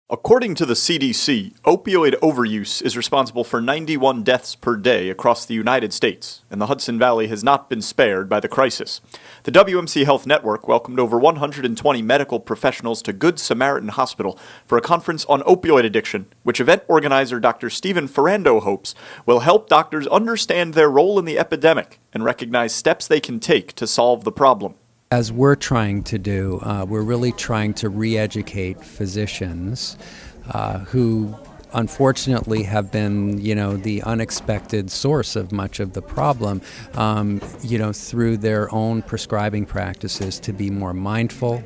According to the CDC, opioid overuse is responsible for 91 deaths per day across the United States, and the Hudson Valley has not been spared by the crisis. The WMC Health Network welcomed over 120 medical professionals to Good Samaritan Hospital for a conference on opioid addiction, which event organizer Dr. Stephen Ferrando hopes will help doctors understand their role in the epidemic and recognize steps they can take to solve the problem. As we're trying to do, we're really trying to re-educate physicians who unfortunately have been, the unexpected source of much of the problem, through their own prescribing practices to be more mindful,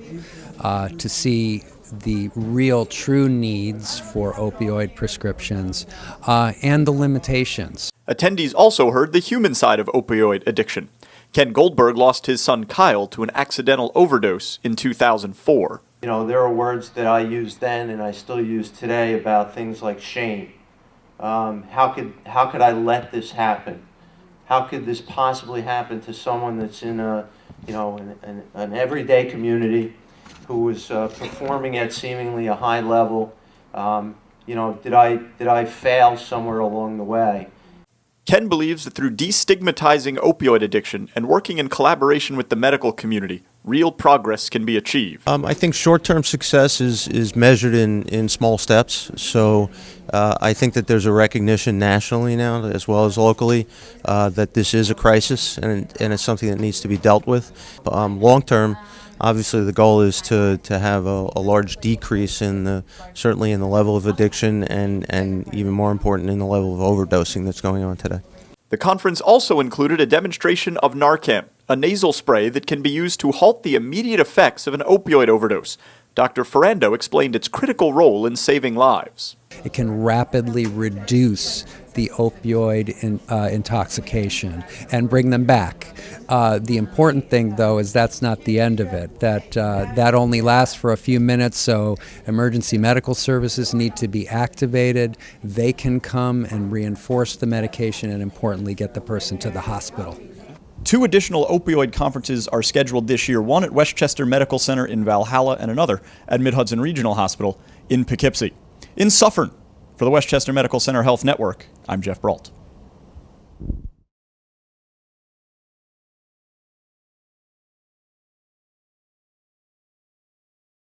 to see the real true needs for opioid prescriptions, and the limitations. Attendees also heard the human side of opioid addiction. Ken Goldberg lost his son Kyle to an accidental overdose in 2004. There are words that I used then and I still use today about things like shame. How could I let this happen? How could this possibly happen to someone that's in an everyday community who was performing at seemingly a high level? Did I fail somewhere along the way? Ken believes that through destigmatizing opioid addiction and working in collaboration with the medical community, real progress can be achieved. I think short-term success is measured in small steps. So I think that there's a recognition nationally now, as well as locally, that this is a crisis and it's something that needs to be dealt with. Long-term, obviously the goal is to have a large decrease certainly in the level of addiction and even more important in the level of overdosing that's going on today. The conference also included a demonstration of Narcan, a nasal spray that can be used to halt the immediate effects of an opioid overdose. Dr. Ferrando explained its critical role in saving lives. It can rapidly reduce the opioid intoxication and bring them back. The important thing, though, is that's not the end of it. That only lasts for a few minutes, so emergency medical services need to be activated. They can come and reinforce the medication and, importantly, get the person to the hospital. 2 additional opioid conferences are scheduled this year, one at Westchester Medical Center in Valhalla and another at Mid-Hudson Regional Hospital in Poughkeepsie. In Suffern, for the Westchester Medical Center Health Network, I'm Jeff Brault.